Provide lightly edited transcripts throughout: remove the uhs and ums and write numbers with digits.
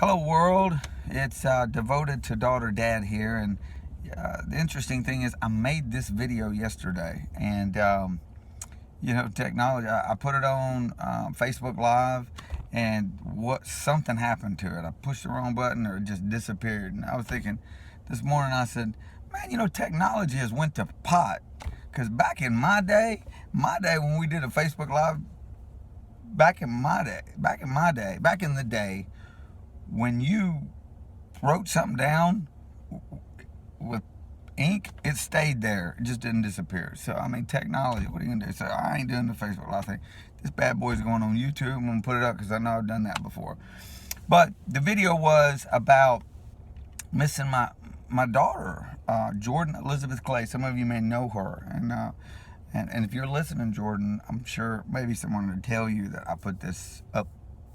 Hello world, it's devoted to daughter dad here, and the interesting thing is I made this video yesterday, and technology, I put it on Facebook Live, and something happened to it. I pushed the wrong button or it just disappeared, and I was thinking this morning, I said, man, technology has went to pot, because back in my day when we did a Facebook Live, back in the day, when you wrote something down with ink, it stayed there. It just didn't disappear. So, technology, what are you going to do? So, I ain't doing the Facebook Live thing. This bad boy's going on YouTube. I'm going to put it up because I know I've done that before. But the video was about missing my daughter, Jordan Elizabeth Clay. Some of you may know her. And if you're listening, Jordan, I'm sure maybe someone would tell you that I put this up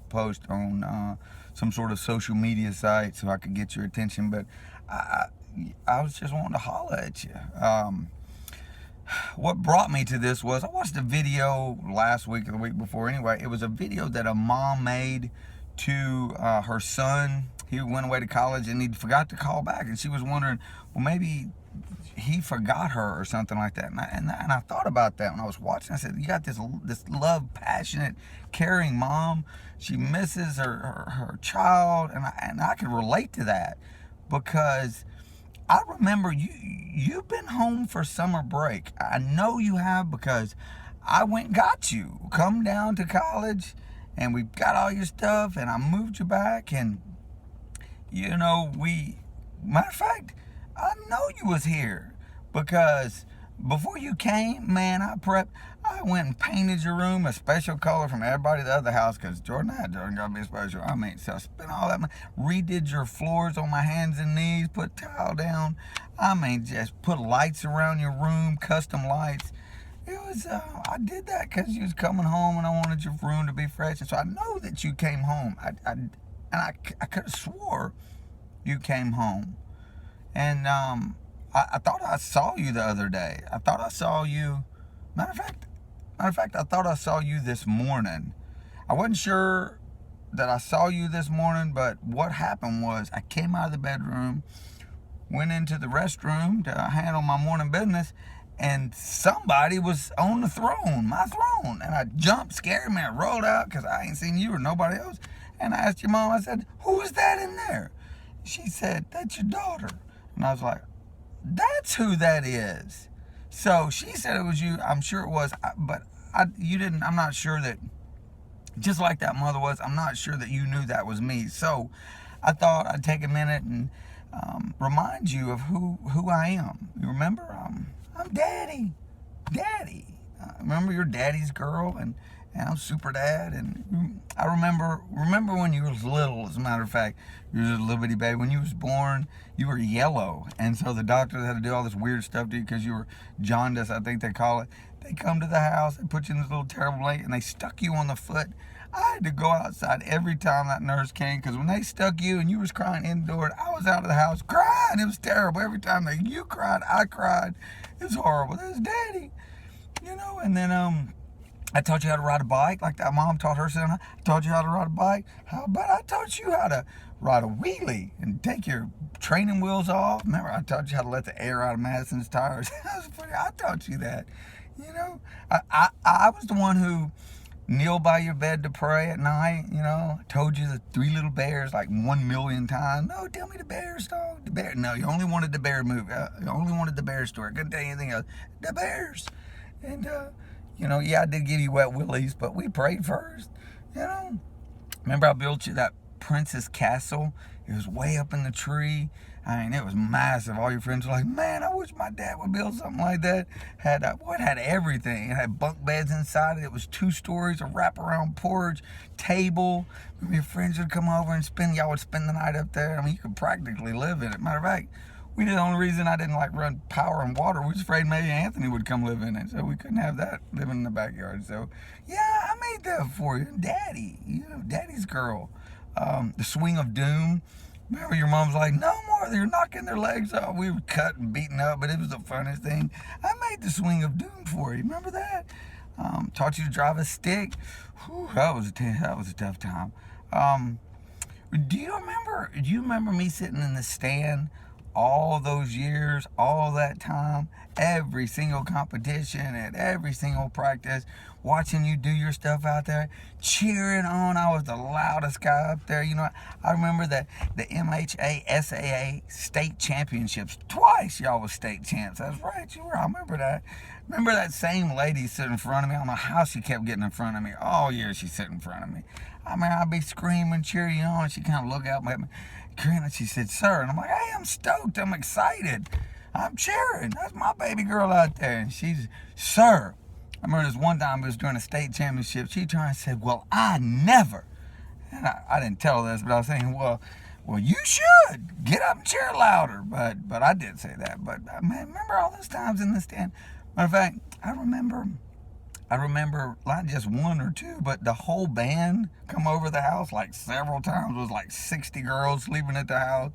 post on some sort of social media site so I could get your attention, but I was just wanting to holler at you. What brought me to this was I watched a video last week or the week before. Anyway, it was a video that a mom made to her son. He went away to college and he forgot to call back, and she was wondering, well, maybe he forgot her or something like that. And I thought about that when I was watching. I said, you got this love, passionate, caring mom. She misses her child, and I could relate to that, because I remember you've been home for summer break. I know you have, because I went and got you. Come down to college, and we got all your stuff, and I moved you back, and matter of fact, I know you was here, because before you came, man, I went and painted your room a special color from everybody at the other house, because Jordan got to be special. So I spent all that money, redid your floors on my hands and knees, put tile down. Just put lights around your room, custom lights. It was, I did that because you was coming home and I wanted your room to be fresh. And so I know that you came home. I could have swore you came home. And I thought I saw you the other day. I thought I saw you. Matter of fact, I thought I saw you this morning. I wasn't sure that I saw you this morning, but what happened was I came out of the bedroom, went into the restroom to handle my morning business, and somebody was on the throne, my throne. And I jumped, scared me, I rolled out because I ain't seen you or nobody else. And I asked your mom, I said, who is that in there? She said, that's your daughter. And I was like, that's who that is. So she said it was you. I'm sure it was, but you didn't. I'm not sure that, just like that mother was, I'm not sure that you knew that was me. So I thought I'd take a minute and remind you of who I am. You remember? I'm Daddy. Remember, you're Daddy's girl, and I'm Super Dad. And I remember when you was little. As a matter of fact, you was a little bitty baby. When you was born, you were yellow, and so the doctors had to do all this weird stuff to you because you were jaundice, I think they call it. They come to the house, they put you in this little terrible blanket, and they stuck you on the foot. I had to go outside every time that nurse came, because when they stuck you and you was crying indoors, I was out of the house crying. It was terrible. Every time you cried, I cried. It was horrible. It was Daddy, And then I taught you how to ride a bike, like that mom taught her son. I taught you how to ride a bike. How about I taught you how to ride a wheelie and take your training wheels off? Remember, I taught you how to let the air out of Madison's tires. That was funny. I taught you that. I was the one who kneeled by your bed to pray at night. Told you the three little bears like 1,000,000 times. No, tell me the bears, dog. The bear. No, you only wanted the bear movie. You only wanted the bear story. I couldn't tell you anything else. The bears. And, yeah, I did give you wet willies, but we prayed first. Remember I built you that Princess Castle? It was way up in the tree. It was massive. All your friends were like, man, I wish my dad would build something like that. It had everything. It had bunk beds inside it. It was 2 stories, a wraparound porch, table. Your friends would come over and y'all would spend the night up there. You could practically live in it. Matter of fact, the only reason I didn't run power and water, we was afraid maybe Anthony would come live in it, so we couldn't have that living in the backyard. So yeah, I made that for you, Daddy. Daddy's girl. The swing of doom. Remember, your mom's like, no more. They're knocking their legs off. We were cut and beaten up, but it was the funnest thing. I made the swing of doom for you. Remember that? Taught you to drive a stick. Whew, that was a tough time. Do you remember me sitting in the stand all those years, all that time, every single competition and every single practice, watching you do your stuff out there, cheering on? I was the loudest guy up there. I remember that the MHA SAA state championships, twice y'all was state champs. That's right, you were. I remember that. Remember that same lady sitting in front of me? I don't know how she kept getting in front of me. All year she sit in front of me. I mean, I'd be screaming, cheering on, and she kind of look out at me, grinning. She said, "Sir," and I'm like, "Hey, I'm stoked. I'm excited. I'm cheering. That's my baby girl out there." And she's, "Sir." I remember this one time it was during a state championship. She turned and said, "Well, I never." And I didn't tell her this, but I was saying, well, you should get up and cheer louder. But I did say that. But man, remember all those times in the stand? Matter of fact, I remember not just one or two, but the whole band come over the house like several times. It was like 60 girls sleeping at the house.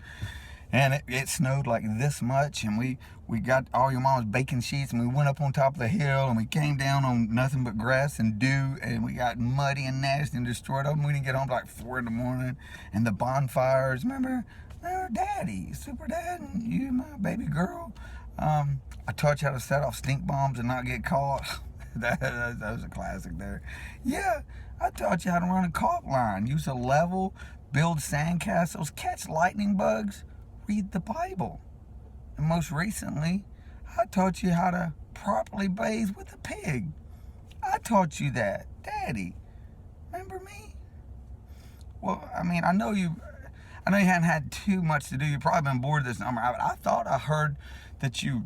And it snowed like this much, and we got all your mama's baking sheets, and we went up on top of the hill, and we came down on nothing but grass and dew, and we got muddy and nasty and destroyed up. We didn't get home till like 4 in the morning. And the bonfires, remember Daddy, Super Dad, and you, my baby girl. I taught you how to set off stink bombs and not get caught. that was a classic there. Yeah, I taught you how to run a caulk line, use a level, build sandcastles, catch lightning bugs, read the Bible. And most recently, I taught you how to properly bathe with a pig. I taught you that, Daddy. Remember me? Well, I mean, I know you hadn't had too much to do. You've probably been bored of this number. I thought I heard that you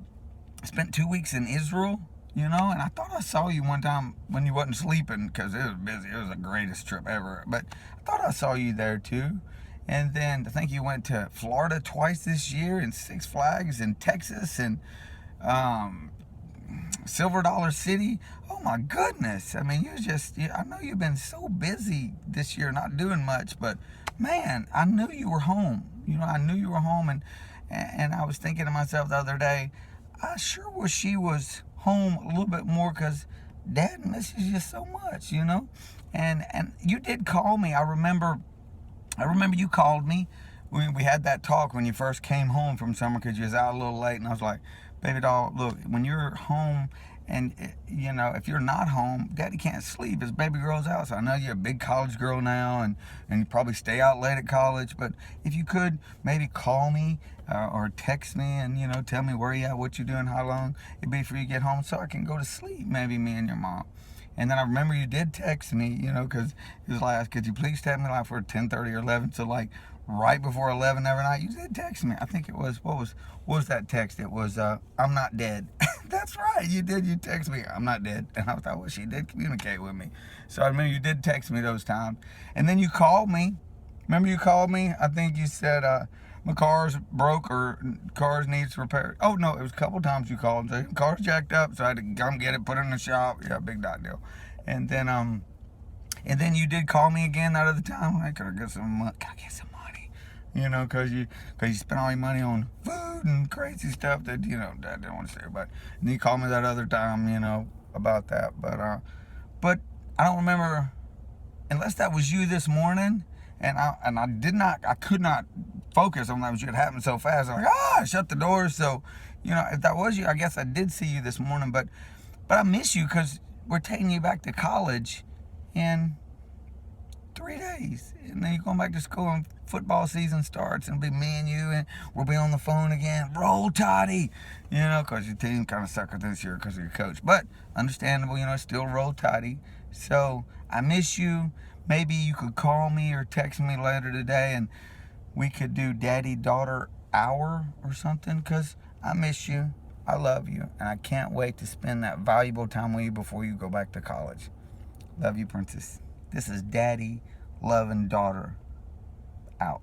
spent 2 weeks in Israel, and I thought I saw you one time when you wasn't sleeping because it was busy. It was the greatest trip ever. But I thought I saw you there too. And then I think you went to Florida twice this year, and Six Flags in Texas, and Silver Dollar City. Oh my goodness. I mean, I know you've been so busy this year not doing much, but man, I knew you were home. I knew you were home, and I was thinking to myself the other day, I sure wish she was home a little bit more because Dad misses you so much, And you did call me. I remember you called me. We had that talk when you first came home from summer because you was out a little late, and I was like, "Baby doll, look, when you're home and, if you're not home, Daddy can't sleep. His baby girl's out. So I know you're a big college girl now, and you probably stay out late at college, but if you could maybe call me or text me and, tell me where you at, what you're doing, how long it'd be for you to get home so I can go to sleep, maybe me and your mom." And then I remember you did text me, because it was like, "Could you please text me like for 10:30 or 11?" So like right before 11 every night, you did text me. I think it was, what was that text? It was, "I'm not dead." That's right, you did. You text me, "I'm not dead." And I thought, well, she did communicate with me. So I remember you did text me those times. And then you called me. Remember you called me? I think you said, "My car's broke," or "Cars needs repair." Oh no, it was a couple times you called and said, "Car's jacked up, so I had to come get it, put it in the shop." Yeah, big dot deal. And then you did call me again that other time. I gotta get some money, because you spent all your money on food and crazy stuff that Dad didn't want to say about. And you called me that other time, about that. But I don't remember, unless that was you this morning. And I could not focus on that. It happened so fast. I'm like, I shut the doors. So, if that was you, I guess I did see you this morning. But I miss you because we're taking you back to college in 3 days. And then you're going back to school and football season starts. And it'll be me and you, and we'll be on the phone again. Roll Toddy, because your team kind of sucked this year because of your coach. But understandable, still Roll Toddy. So I miss you. Maybe you could call me or text me later today and we could do daddy-daughter hour or something, because I miss you, I love you, and I can't wait to spend that valuable time with you before you go back to college. Love you, Princess. This is Daddy, Love, and Daughter out.